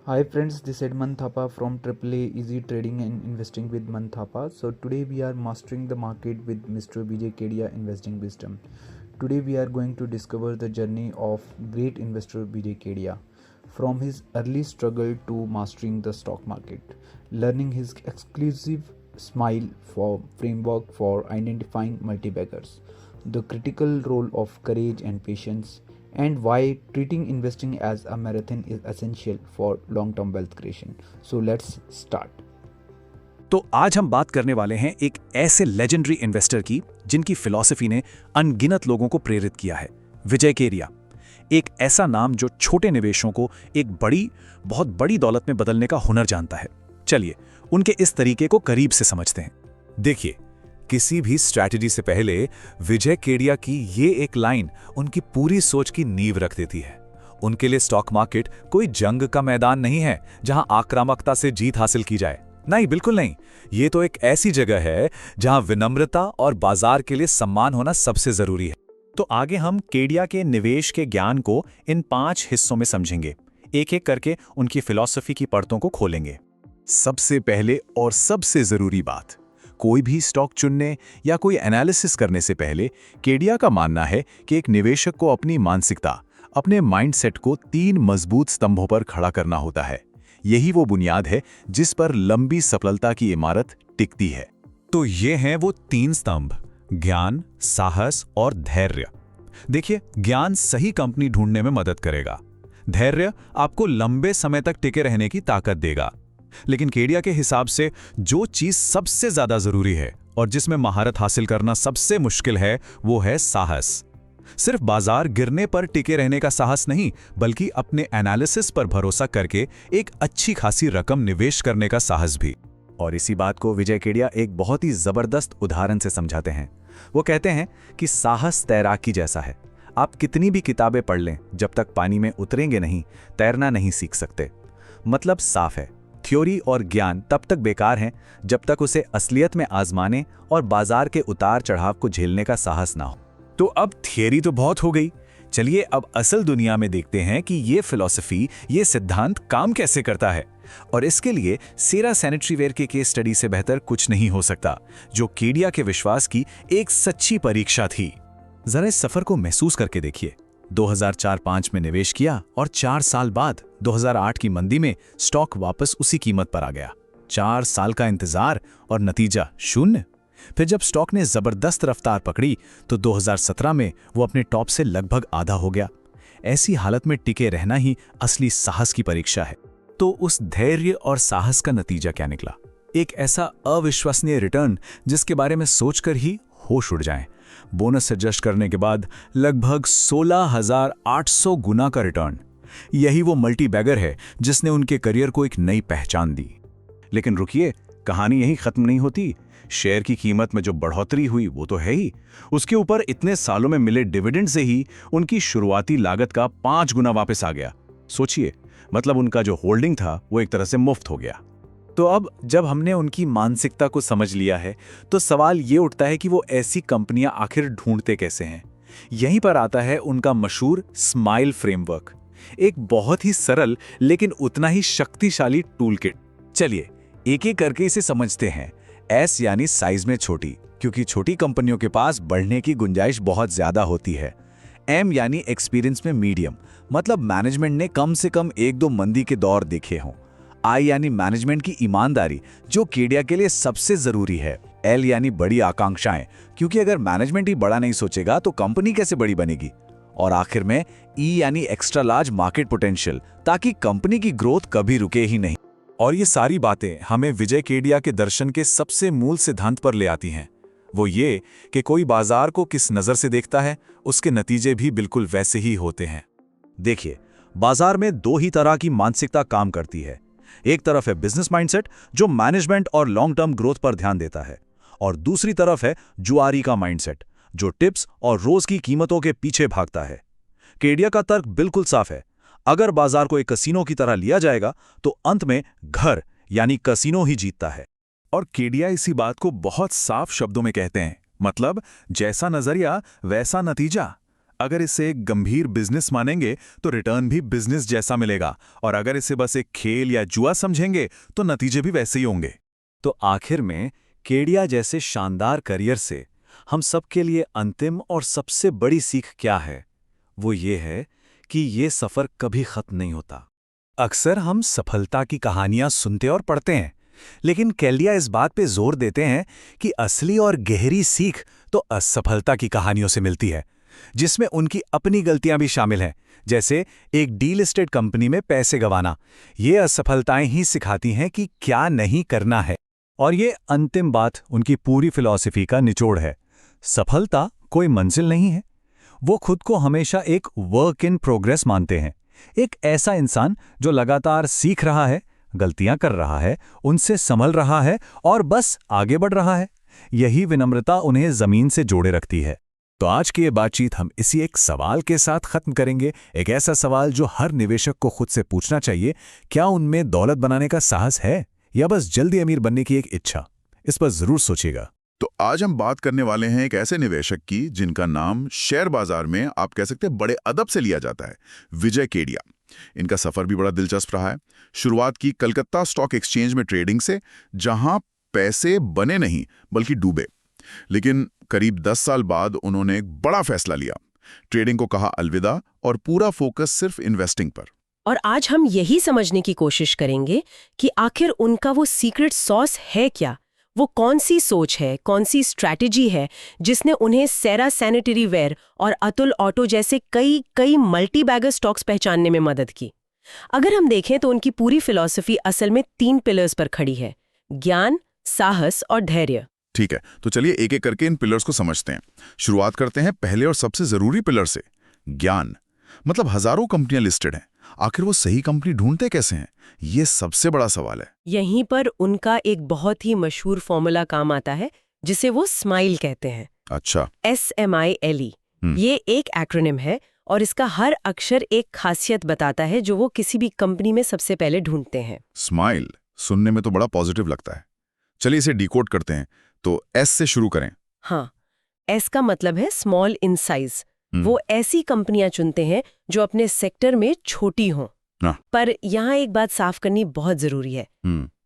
Hi friends, this is Edman Thapa from AAA Easy Trading and Investing with Man Thapa. So today we are mastering the market with Mr. Vijay Kedia Investing Wisdom. Today we are going to discover the journey of great investor Vijay Kedia, from his early struggle to mastering the stock market, learning his exclusive smile for framework for identifying multi-baggers, the critical role of courage and patience, and why treating investing as a marathon is essential for long term wealth creation. So let's start. तो आज हम बात करने वाले हैं एक ऐसे legendary investor की जिनकी फिलॉसफी ने अनगिनत लोगों को प्रेरित किया है। विजय केरिया, एक ऐसा नाम जो छोटे निवेशों को एक बहुत बड़ी दौलत में बदलने का हुनर जानता है। चलिए उनके इस तरीके को करीब से समझते हैं। देखिए, किसी भी स्ट्रैटेजी से पहले विजय केडिया की ये एक लाइन उनकी पूरी सोच की नींव रख देती है। उनके लिए स्टॉक मार्केट कोई जंग का मैदान नहीं है जहां आक्रामकता से जीत हासिल की जाए। नहीं, बिल्कुल नहीं। ये तो एक ऐसी जगह है जहां विनम्रता और बाजार के लिए सम्मान होना सबसे जरूरी है। तो आगे हम केडिया के निवेश के ज्ञान को इन 5 हिस्सों में समझेंगे। एक एक करके उनकी फिलॉसफी की परतों को खोलेंगे। सबसे पहले और सबसे जरूरी बात, कोई भी स्टॉक चुनने या कोई एनालिसिस करने से पहले केडिया का मानना है कि एक निवेशक को अपनी मानसिकता, अपने माइंडसेट को 3 मजबूत स्तंभों पर खड़ा करना होता है। यही वो बुनियाद है जिस पर लंबी सफलता की इमारत टिकती है। तो ये हैं वो 3 स्तंभ: ज्ञान, साहस और धैर्य। देखिए, ज्ञान सही कंपनी ढूंढने में मदद करेगा। धैर्य आपको लंबे समय तक टिके रहने की ताकत देगा। लेकिन केडिया के हिसाब से जो चीज सबसे ज्यादा जरूरी है और जिसमें महारत हासिल करना सबसे मुश्किल है, वो है साहस। सिर्फ बाजार गिरने पर टिके रहने का साहस नहीं, बल्कि अपने एनालिसिस पर भरोसा करके एक अच्छी खासी रकम निवेश करने का साहस भी। और इसी बात को विजय केडिया एक बहुत ही जबरदस्त उदाहरण से समझाते हैं। वो कहते हैं कि साहस तैराकी जैसा है। आप कितनी भी किताबें पढ़ लें, जब तक पानी में उतरेंगे नहीं, तैरना नहीं सीख सकते। मतलब साफ है, थ्योरी और ज्ञान तब तक बेकार हैं जब तक उसे असलियत में आजमाने और बाजार के उतार चढ़ाव को झेलने का साहस ना हो। तो अब थियरी तो बहुत हो गई, चलिए अब असल दुनिया में देखते हैं कि ये फिलॉसफी, ये सिद्धांत काम कैसे करता है। और इसके लिए सेरा सैनिटरीवेयर के केस स्टडी से बेहतर कुछ नहीं हो सकता, जो केडिया के विश्वास की एक सच्ची परीक्षा थी। जरा इस सफर को महसूस करके देखिए। 2004-05 में निवेश किया और 4 साल बाद 2008 की मंदी में स्टॉक वापस उसी कीमत पर आ गया। 4 साल का इंतजार और नतीजा 0। फिर जब स्टॉक ने जबरदस्त रफ्तार पकड़ी तो 2017 में वो अपने टॉप से लगभग आधा हो गया। ऐसी हालत में टिके रहना ही असली साहस की परीक्षा है। तो उस धैर्य और साहस का नतीजा क्या निकला? एक ऐसा अविश्वसनीय रिटर्न जिसके बारे में सोचकर ही होश उड़ जाएं। बोनस एडजस्ट करने के बाद लगभग 16,800 गुना का रिटर्न। यही वो मल्टी बैगर है जिसने उनके करियर को एक नई पहचान दी। लेकिन रुकिए, कहानी यहीं खत्म नहीं होती। शेयर की कीमत में जो बढ़ोतरी हुई वो तो है ही, उसके ऊपर इतने सालों में मिले डिविडेंड से ही उनकी शुरुआती लागत का 5 गुना वापस आ गया। सोचिए, मतलब उनका जो होल्डिंग था वो एक तरह से मुफ्त हो गया। तो अब जब हमने उनकी मानसिकता को समझ लिया है, तो सवाल ये उठता है कि वो ऐसी कंपनियां आखिर ढूंढते कैसे हैं। यहीं पर आता है उनका मशहूर स्माइल फ्रेमवर्क, एक बहुत ही सरल लेकिन उतना ही शक्तिशाली टूलकिट। चलिए एक एक करके इसे समझते हैं। एस यानी साइज में छोटी, क्योंकि छोटी कंपनियों के पास बढ़ने की गुंजाइश बहुत ज्यादा होती है। एम यानी एक्सपीरियंस में मीडियम, मतलब मैनेजमेंट ने कम से कम 1-2 मंदी के दौर देखे हों। आई यानी मैनेजमेंट की ईमानदारी, जो केडिया के लिए सबसे जरूरी है। एल यानी बड़ी आकांक्षाएं, क्योंकि अगर मैनेजमेंट ही बड़ा नहीं सोचेगा तो कंपनी कैसे बड़ी बनेगी। और आखिर में ई यानी एक्स्ट्रा लार्ज मार्केट पोटेंशियल, ताकि कंपनी की ग्रोथ कभी रुके ही नहीं। और ये सारी बातें हमें विजय केडिया के दर्शन के सबसे मूल सिद्धांत पर ले आती हैं। वो ये कि कोई बाजार को किस नजर से देखता है, उसके नतीजे भी बिल्कुल वैसे ही होते हैं। देखिए, बाजार में 2 ही तरह की मानसिकता काम करती है। एक तरफ है बिजनेस माइंडसेट, जो मैनेजमेंट और लॉन्ग टर्म ग्रोथ पर ध्यान देता है, और दूसरी तरफ है जुआरी का माइंडसेट, जो टिप्स और रोज की कीमतों के पीछे भागता है। केडिया का तर्क बिल्कुल साफ है। अगर बाजार को एक कसीनो की तरह लिया जाएगा तो अंत में घर यानी कसीनो ही जीतता है। और केडिया इसी बात को बहुत साफ शब्दों में कहते हैं, मतलब जैसा नजरिया वैसा नतीजा। अगर इसे एक गंभीर बिजनेस मानेंगे तो रिटर्न भी बिजनेस जैसा मिलेगा, और अगर इसे बस एक खेल या जुआ समझेंगे तो नतीजे भी वैसे ही होंगे। तो आखिर में केडिया जैसे शानदार करियर से हम सबके लिए अंतिम और सबसे बड़ी सीख क्या है? वो ये है कि ये सफ़र कभी ख़त्म नहीं होता। अक्सर हम सफलता की कहानियां सुनते और पढ़ते हैं, लेकिन केडिया इस बात पे जोर देते हैं कि असली और गहरी सीख तो असफलता की कहानियों से मिलती है, जिसमें उनकी अपनी गलतियां भी शामिल हैं, जैसे एक डीलिस्टेड कंपनी में पैसे गंवाना। ये असफलताएं ही सिखाती हैं कि क्या नहीं करना है। और ये अंतिम बात उनकी पूरी फिलॉसफी का निचोड़ है। सफलता कोई मंजिल नहीं है। वो खुद को हमेशा एक वर्क इन प्रोग्रेस मानते हैं, एक ऐसा इंसान जो लगातार सीख रहा है, गलतियां कर रहा है, उनसे संभल रहा है और बस आगे बढ़ रहा है। यही विनम्रता उन्हें जमीन से जोड़े रखती है। तो आज की ये बातचीत हम इसी एक सवाल के साथ खत्म करेंगे, एक ऐसा सवाल जो हर निवेशक को खुद से पूछना चाहिए। क्या उनमें दौलत बनाने का साहस है या बस जल्दी अमीर बनने की एक इच्छा? इस पर जरूर सोचिएगा। तो आज हम बात करने वाले हैं एक ऐसे निवेशक की जिनका नाम शेयर बाजार में आप कह सकते हैं बड़े अदब से लिया जाता है, विजय केडिया। इनका सफर भी बड़ा दिलचस्प रहा है। शुरुआत की कलकत्ता स्टॉक एक्सचेंज में ट्रेडिंग से, जहां पैसे बने नहीं बल्कि डूबे। लेकिन करीब 10 साल बाद उन्होंने एक बड़ा फैसला लिया, ट्रेडिंग को कहा अलविदा और पूरा फोकस सिर्फ इन्वेस्टिंग पर। और आज हम यही समझने की कोशिश करेंगे कि आखिर उनका वो सीक्रेट सॉस है क्या, वो कौन सी सोच है, कौन सी स्ट्रैटेजी है जिसने उन्हें सेरा सैनिटरी वेयर और अतुल ऑटो जैसे कई मल्टी बैगर स्टॉक्स पहचानने में मदद की। अगर हम देखें तो उनकी पूरी फिलॉसफी असल में 3 पिलर्स पर खड़ी है: ज्ञान, साहस और धैर्य। ठीक है, तो चलिए एक एक करके इन पिलर्स को समझते हैं। शुरुआत करते हैं पहले और सबसे जरूरी पिलर से, ज्ञान। मतलब हजारों कंपनियां लिस्टेड हैं, आखिर वो सही कंपनी ढूंढते कैसे हैं? ये सबसे बड़ा सवाल है। यहीं पर उनका एक बहुत ही मशहूर फॉर्मूला काम आता है, जिसे वो स्माइल कहते हैं। अच्छा। SMILE। ये एक एक्रोनिम है और इसका हर अक्षर एक खासियत बताता है जो वो किसी भी कंपनी में सबसे पहले ढूंढते हैं। स्माइल सुनने में तो बड़ा पॉजिटिव लगता है। चलिए इसे डिकोड करते हैं। तो S से शुरू करें। हाँ, S का मतलब है स्मॉल इन साइज। वो ऐसी कंपनियां चुनते हैं जो अपने सेक्टर में छोटी हों। पर यहाँ एक बात साफ करनी बहुत जरूरी है।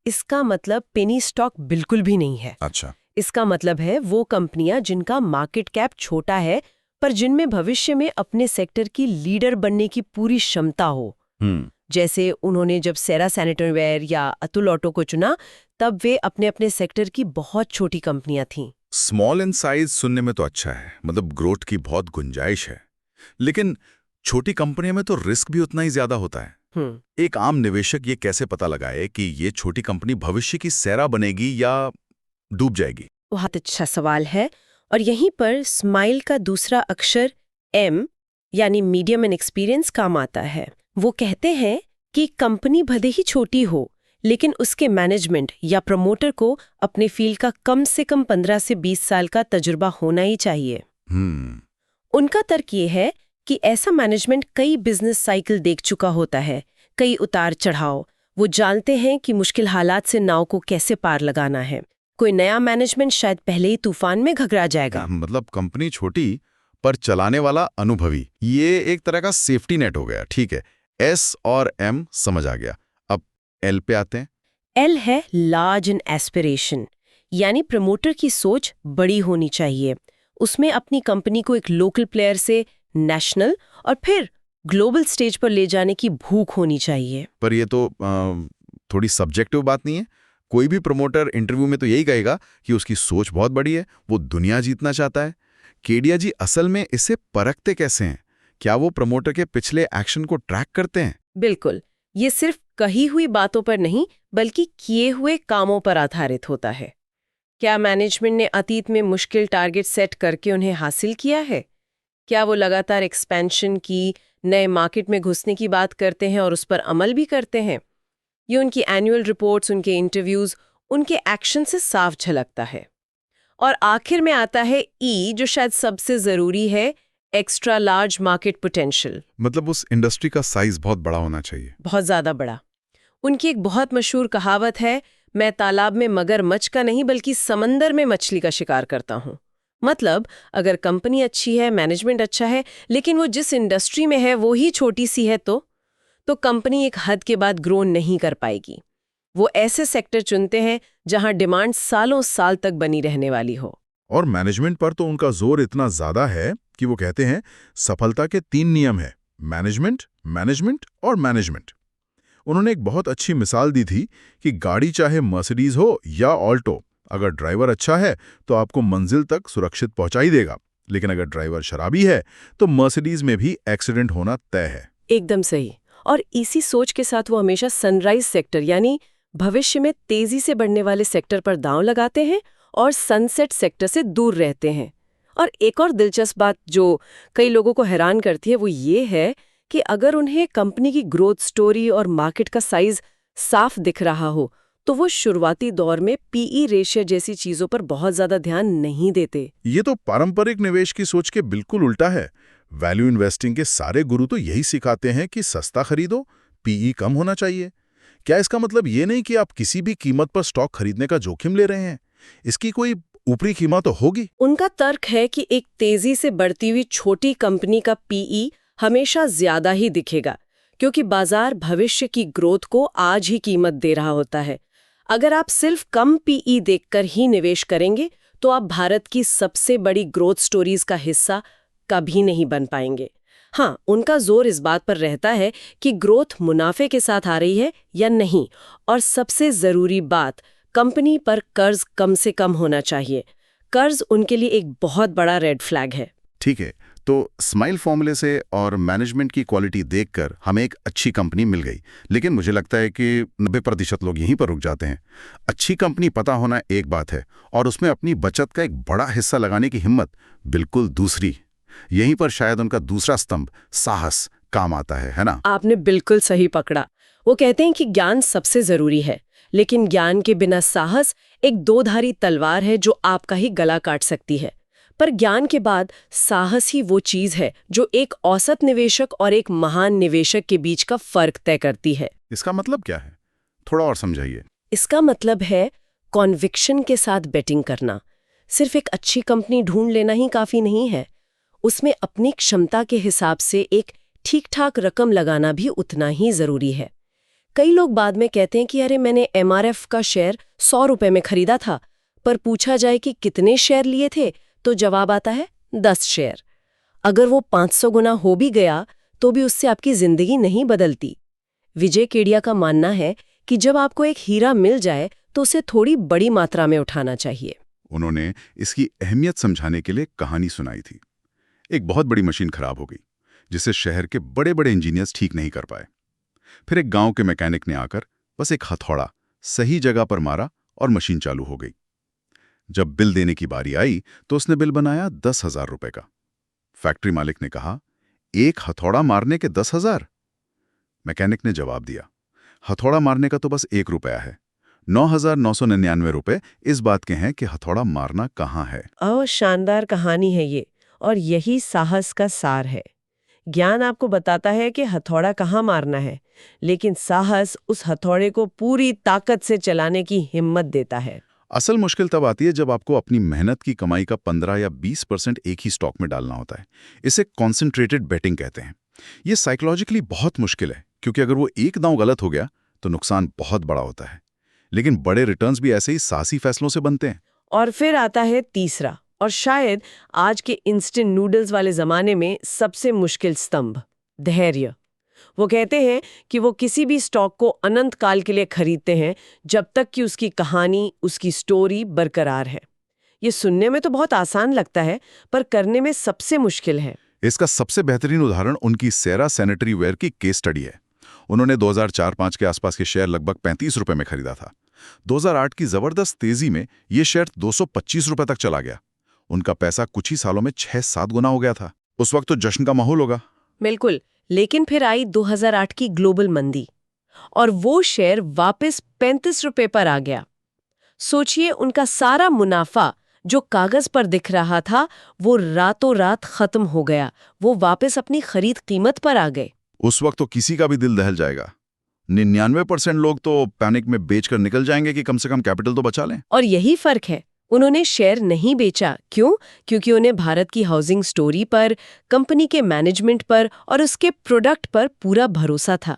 इसका मतलब पेनी स्टॉक बिल्कुल भी नहीं है। अच्छा। इसका मतलब है वो कंपनियां जिनका मार्केट कैप छोटा है पर जिनमें भविष्य में अपने सेक्टर की लीडर बनने की पूरी क्षमता हो। जैसे उन्होंने जब सेरा सैनिटरी वेयर या अतुल ऑटो को चुना, तब वे अपने अपने सेक्टर की बहुत छोटी कंपनियां थीं। स्मॉल इन साइज सुनने में तो अच्छा है, मतलब ग्रोथ की बहुत गुंजाइश है। लेकिन छोटी कंपनियों में तो रिस्क भी उतना ही ज्यादा होता है। एक आम निवेशक ये कैसे पता लगाए कि ये छोटी कंपनी भविष्य की सेरा बनेगी या डूब जाएगी? बहुत अच्छा सवाल है। और यहीं पर स्माइल का दूसरा अक्षर M यानी मीडियम एंड एक्सपीरियंस काम आता है। वो कहते हैं कि कंपनी भले ही छोटी हो, लेकिन उसके मैनेजमेंट या प्रमोटर को अपने फील्ड का कम से कम 15 से 20 साल का तजुर्बा होना ही चाहिए। उनका तर्क ये है कि ऐसा मैनेजमेंट कई बिजनेस साइकिल देख चुका होता है, कई उतार चढ़ाव। वो जानते हैं कि मुश्किल हालात से नाव को कैसे पार लगाना है। कोई नया मैनेजमेंट शायद पहले ही तूफान में घगरा जाएगा। मतलब कंपनी छोटी पर चलाने वाला अनुभवी, ये एक तरह का सेफ्टी नेट हो गया। ठीक है, S और M समझ आ गया। अब L पे आते हैं। L है लार्ज इन एस्पिरेशन, यानी प्रमोटर की सोच बड़ी होनी चाहिए। उसमें अपनी कंपनी को एक लोकल प्लेयर से नेशनल और फिर ग्लोबल स्टेज पर ले जाने की भूख होनी चाहिए। पर ये तो थोड़ी सब्जेक्टिव बात नहीं है? कोई भी प्रमोटर इंटरव्यू में तो यही कहेगा कि उसकी सोच बहुत बड़ी है, वो दुनिया जीतना चाहता है। केडिया जी असल में इसे परखते कैसे हैं? क्या वो प्रमोटर के पिछले एक्शन को ट्रैक करते हैं? बिल्कुल, ये सिर्फ कही हुई बातों पर नहीं बल्कि किए हुए कामों पर आधारित होता है। क्या मैनेजमेंट ने अतीत में मुश्किल टारगेट सेट करके उन्हें हासिल किया है? क्या वो लगातार एक्सपेंशन की, नए मार्केट में घुसने की बात करते हैं और उस पर अमल भी करते हैं? ये उनकी एनुअल रिपोर्ट्स, उनके इंटरव्यूज, उनके एक्शन से साफ झलकता है। और आखिर में आता है E, जो शायद सबसे जरूरी है, एक्स्ट्रा लार्ज मार्केट पोटेंशियल। मतलब उस इंडस्ट्री का साइज बहुत बड़ा होना चाहिए। बहुत ज्यादा बड़ा। उनकी एक बहुत मशहूर कहावत है, मैं तालाब में मगरमच्छ का नहीं बल्कि समंदर में मछली का शिकार करता हूँ। मतलब अगर कंपनी अच्छी है, मैनेजमेंट अच्छा है, लेकिन वो जिस इंडस्ट्री में है वो ही छोटी सी है तो कंपनी एक हद के बाद ग्रो नहीं कर पाएगी। वो ऐसे सेक्टर चुनते हैं जहां डिमांड सालों साल तक बनी रहने वाली हो। और मैनेजमेंट पर तो उनका जोर इतना ज्यादा है कि वो कहते हैं सफलता के 3 नियम है, मैनेजमेंट, मैनेजमेंट और मैनेजमेंट। उन्होंने एक बहुत अच्छी मिसाल दी थी कि गाड़ी चाहे मर्सिडीज हो या ऑल्टो, अगर ड्राइवर अच्छा है तो आपको मंजिल तक सुरक्षित पहुंचा ही देगा, लेकिन अगर ड्राइवर शराबी है तो मर्सिडीज में भी एक्सीडेंट होना तय है। एकदम सही। और इसी सोच के साथ वो हमेशा सनराइज सेक्टर यानी भविष्य में तेजी से बढ़ने वाले सेक्टर पर दांव लगाते हैं और सनसेट सेक्टर से दूर रहते हैं। और एक और दिलचस्प बात जो कई लोगों को हैरान करती है वो ये है कि अगर उन्हें कंपनी की ग्रोथ स्टोरी और मार्केट का साइज साफ दिख रहा हो तो वो शुरुआती दौर में पीई रेशियो जैसी चीजों पर बहुत ज्यादा ध्यान नहीं देते। ये तो पारंपरिक निवेश की सोच के बिल्कुल उल्टा है। वैल्यू इन्वेस्टिंग के सारे गुरु तो यही सिखाते हैं कि सस्ता खरीदो, पीई कम होना चाहिए। क्या इसका मतलब ये नहीं कि आप किसी भी कीमत पर स्टॉक खरीदने का जोखिम ले रहे हैं? इसकी कोई ऊपरी कीमत तो होगी। उनका तर्क है कि एक तेजी से बढ़ती हुई छोटी कंपनी का पीई हमेशा ज्यादा ही दिखेगा, क्योंकि बाजार भविष्य की ग्रोथ को आज ही कीमत दे रहा होता है। अगर आप सिर्फ कम पीई देखकर ही निवेश करेंगे तो आप भारत की सबसे बड़ी ग्रोथ स्टोरीज का हिस्सा कभी नहीं बन पाएंगे। हाँ, उनका जोर इस बात पर रहता है कि ग्रोथ मुनाफे के साथ आ रही है या नहीं, और सबसे जरूरी बात, कंपनी पर कर्ज कम से कम होना चाहिए। कर्ज उनके लिए एक बहुत बड़ा रेड फ्लैग है। ठीक है, तो स्माइल फॉर्मूले से और मैनेजमेंट की क्वालिटी देखकर हमें एक अच्छी कंपनी मिल गई, लेकिन मुझे लगता है कि 90% लोग यहीं पर रुक जाते हैं। अच्छी कंपनी पता होना एक बात है और उसमें अपनी बचत का एक बड़ा हिस्सा लगाने की हिम्मत बिल्कुल दूसरी। यहीं पर शायद उनका दूसरा स्तंभ, साहस, काम आता है ना? आपने बिल्कुल सही पकड़ा। वो कहते हैं कि ज्ञान सबसे जरूरी है, लेकिन ज्ञान के बिना साहस एक दोधारी तलवार है जो आपका ही गला काट सकती है। पर ज्ञान के बाद साहस ही वो चीज है जो एक औसत निवेशक और एक महान निवेशक के बीच का फर्क तय करती है। इसका मतलब क्या है? थोड़ा और समझाइए। इसका मतलब है कॉन्विक्शन के साथ बेटिंग करना। सिर्फ एक अच्छी कंपनी ढूंढ लेना ही काफी नहीं है, उसमें अपनी क्षमता के हिसाब से एक ठीक-ठाक रकम लगाना भी उतना ही जरूरी है। कई लोग बाद में कहते हैं कि अरे मैंने एमआरएफ का शेयर 100 रुपए में खरीदा था, पर पूछा जाए कि कितने शेयर लिए थे तो जवाब आता है 10 शेयर। अगर वो 500 गुना हो भी गया तो भी उससे आपकी जिंदगी नहीं बदलती। विजय केडिया का मानना है कि जब आपको एक हीरा मिल जाए तो उसे थोड़ी बड़ी मात्रा में उठाना चाहिए। उन्होंने इसकी अहमियत समझाने के लिए कहानी सुनाई थी। एक बहुत बड़ी मशीन खराब हो गई जिसे शहर के बड़े बड़े इंजीनियर्स ठीक नहीं कर पाए। फिर एक गांव के मैकेनिक ने आकर बस एक हथौड़ा सही जगह पर मारा और मशीन चालू हो गई। जब बिल देने की बारी आई तो उसने बिल बनाया 10,000 रुपए का। फैक्ट्री मालिक ने कहा, एक हथौड़ा मारने के 10,000? मैकेनिक ने जवाब दिया, हथौड़ा मारने का तो बस 1 रुपया है। 9,999 रुपए इस बात के हैं कि हथौड़ा मारना कहाँ है। शानदार कहानी है ये, और यही साहस का सार है। ज्ञान आपको बताता है कि हथौड़ा कहाँ मारना है, लेकिन साहस उस हथौड़े को पूरी ताकत से चलाने की हिम्मत देता है। असल मुश्किल तब आती है जब आपको अपनी मेहनत की कमाई का 15 या 20% एक ही स्टॉक में डालना होता है। इसे कॉन्सेंट्रेटेड बेटिंग कहते हैं। ये साइकोलॉजिकली बहुत मुश्किल है, क्योंकि अगर वो एक दांव गलत हो गया तो नुकसान बहुत बड़ा होता है। लेकिन बड़े रिटर्न्स भी ऐसे ही साहसी फैसलों से बनते हैं। और फिर आता है तीसरा, और शायद आज के इंस्टेंट नूडल्स वाले जमाने में सबसे मुश्किल स्तंभ, धैर्य। वो कहते हैं कि वो किसी भी स्टॉक को अनंत काल के लिए खरीदते हैं जब तक कि उसकी कहानी, उसकी स्टोरी बरकरार है। ये सुनने में तो बहुत आसान लगता है, पर करने में सबसे मुश्किल है। इसका सबसे बेहतरीन उदाहरण उनकी सेरा सैनिटरी वेयर की केस स्टडी है। उन्होंने 2004-05 के आसपास के शेयर लगभग 35 रुपए में खरीदा था। 2008 की जबरदस्त तेजी में ये शेयर 225 रुपए तक चला गया। उनका पैसा कुछ ही सालों में 6-7 गुना हो गया था। उस वक्त तो जश्न का माहौल होगा। बिल्कुल, लेकिन फिर आई 2008 की ग्लोबल मंदी और वो शेयर वापस 35 रुपए पर आ गया। सोचिए, उनका सारा मुनाफा जो कागज पर दिख रहा था वो रातों रात खत्म हो गया। वो वापस अपनी खरीद कीमत पर आ गए। उस वक्त तो किसी का भी दिल दहल जाएगा। 99% लोग तो पैनिक में बेचकर निकल जाएंगे कि कम से कम कैपिटल तो बचा लें। और यही फर्क है, उन्होंने शेयर नहीं बेचा। क्यों? क्योंकि उन्हें भारत की हाउसिंग स्टोरी पर, कंपनी के मैनेजमेंट पर और उसके प्रोडक्ट पर पूरा भरोसा था।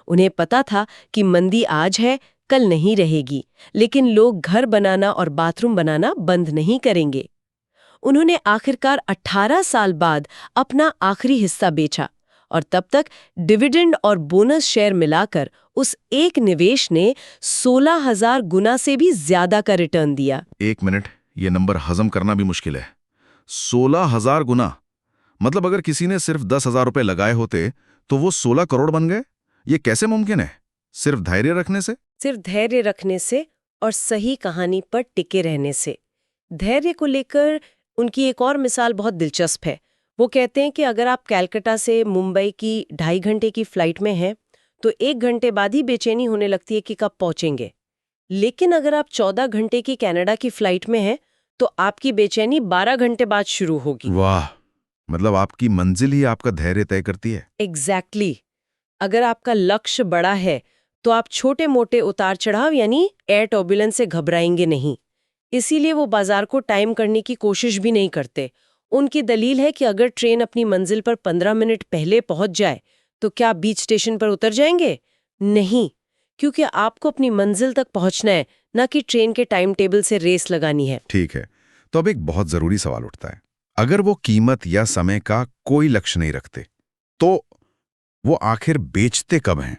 उन्हें पता था कि मंदी आज है, कल नहीं रहेगी, लेकिन लोग घर बनाना और बाथरूम बनाना बंद नहीं करेंगे। उन्होंने आखिरकार 18 साल बाद अपना आखिरी हिस्सा बेचा और तब तक डिविडेंड और बोनस शेयर मिलाकर उस एक निवेश ने 16,000 गुना से भी ज्यादा का रिटर्न दिया। एक मिनट, ये नंबर हजम करना भी मुश्किल है। 16,000 गुना, मतलब अगर किसी ने सिर्फ 10,000 रुपए लगाए होते तो वो 16 करोड़ बन गए। ये कैसे मुमकिन है? सिर्फ धैर्य रखने से? सिर्फ धैर्य रखने से और सही कहानी पर टिके रहने से। धैर्य को लेकर उनकी एक और मिसाल बहुत दिलचस्प है। वो कहते हैं कि अगर आप कलकत्ता से मुंबई की 2.5 घंटे की फ्लाइट में हैं, तो 1 घंटे बाद ही बेचैनी होने लगती है कि कब पहुंचेंगे। लेकिन अगर आप 14 घंटे की कनाडा की फ्लाइट में हैं, तो आपकी बेचैनी 12 घंटे बाद शुरू होगी। वाह, मतलब आपकी मंजिल ही आपका धैर्य तय करती है। एग्जैक्टली। अगर आपका लक्ष्य बड़ा है, तो आप छोटे मोटे उतार चढ़ाव यानी एयर टर्बुलेंस से घबराएंगे नहीं। इसीलिए वो बाजार को टाइम करने की कोशिश भी नहीं करते। उनकी दलील है कि अगर ट्रेन अपनी मंजिल पर 15 मिनट पहले पहुंच जाए, तो क्या बीच स्टेशन पर उतर जाएंगे? नहीं, क्योंकि आपको अपनी मंजिल तक पहुंचना है, न कि ट्रेन के टाइम टेबल से रेस लगानी है। ठीक है, तो अब एक बहुत जरूरी सवाल उठता है। अगर वो कीमत या समय का कोई लक्ष्य नहीं रखते, तो वो आखिर बेचते कब हैं?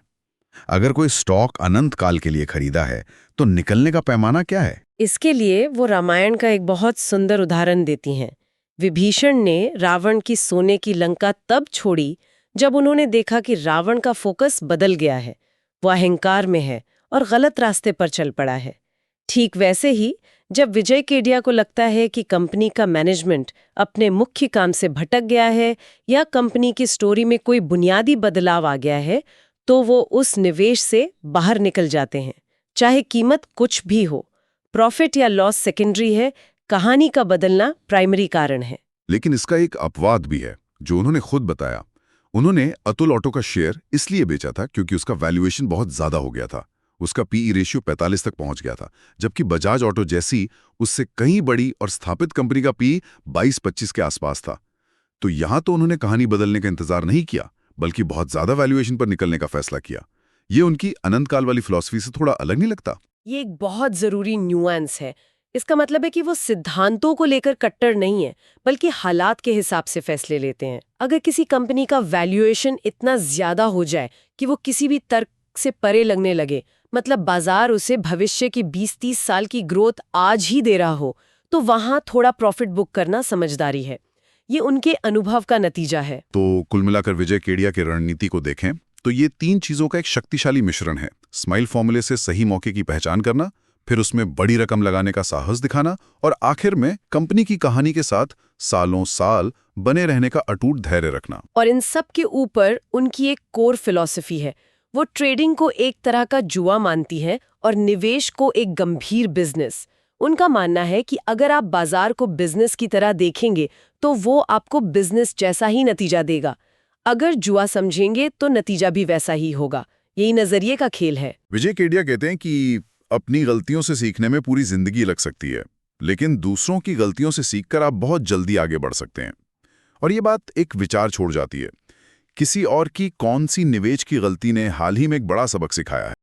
अगर कोई स्टॉक अनंत काल के लिए खरीदा है, तो निकलने का पैमाना क्या है? इसके लिए वो रामायण का एक बहुत सुंदर उदाहरण देती हैं। विभीषण ने रावण की सोने की लंका तब छोड़ी जब उन्होंने देखा कि रावण का फोकस बदल गया है, वो अहंकार में है और गलत रास्ते पर चल पड़ा है। ठीक वैसे ही जब विजय केडिया को लगता है कि कंपनी का मैनेजमेंट अपने मुख्य काम से भटक गया है या कंपनी की स्टोरी में कोई बुनियादी बदलाव आ गया है, तो वो उस निवेश से बाहर निकल जाते हैं, चाहे कीमत कुछ भी हो। प्रॉफिट या लॉस सेकेंडरी है, कहानी का बदलना प्राइमरी कारण है। लेकिन इसका एक अपवाद भी है, जो उन्होंने खुद बताया। उन्होंने अतुल ऑटो का शेयर इसलिए बेचा था क्योंकि उसका वैल्यूएशन बहुत ज्यादा हो गया था। उसका पीई रेशियो 45 तक पहुंच गया था, जबकि बजाज ऑटो जैसी उससे कहीं बड़ी और स्थापित कंपनी का पीई 22-25 के आसपास था। तो यहां तो उन्होंने कहानी बदलने का इंतजार नहीं किया, बल्कि बहुत ज्यादा वैल्यूएशन पर निकलने का फैसला किया। ये उनकी अनंतकाल वाली फिलॉसफी से थोड़ा अलग नहीं लगता? ये एक बहुत जरूरी न्यूएंस है। इसका मतलब है कि वो सिद्धांतों को लेकर कट्टर नहीं है, बल्कि हालात के हिसाब से फैसले लेते हैं। अगर किसी कंपनी का वैल्यूएशन इतना ज्यादा हो जाए कि वो किसी भी तर्क से परे लगने लगे, मतलब बाजार उसे भविष्य की 20-30 साल की ग्रोथ आज ही दे रहा हो, तो वहां थोड़ा प्रॉफिट बुक करना समझदारी है। ये उनके अनुभव का नतीजा है। तो कुल मिलाकर विजय केडिया की रणनीति को देखें तो ये 3 चीजों का एक शक्तिशाली मिश्रण है। स्माइल फॉर्मूले से सही मौके की पहचान करना, फिर उसमें बड़ी रकम लगाने का साहस दिखाना और आखिर में कंपनी की कहानी के साथ सालों साल बने रहने का अटूट धैर्य रखना। और इन सब के ऊपर उनकी एक कोर फिलॉसफी है। वो ट्रेडिंग को एक तरह का जुआ मानती है और निवेश को एक गंभीर बिजनेस। उनका मानना है कि अगर आप बाजार को बिजनेस की तरह देखेंगे, तो वो आपको बिजनेस जैसा ही नतीजा देगा। अगर जुआ समझेंगे तो नतीजा भी वैसा ही होगा। यही नजरिए का खेल है। विजय केडिया कहते हैं कि अपनी गलतियों से सीखने में पूरी जिंदगी लग सकती है, लेकिन दूसरों की गलतियों से सीखकर आप बहुत जल्दी आगे बढ़ सकते हैं। और ये बात एक विचार छोड़ जाती है, किसी और की कौन सी निवेश की गलती ने हाल ही में एक बड़ा सबक सिखाया है।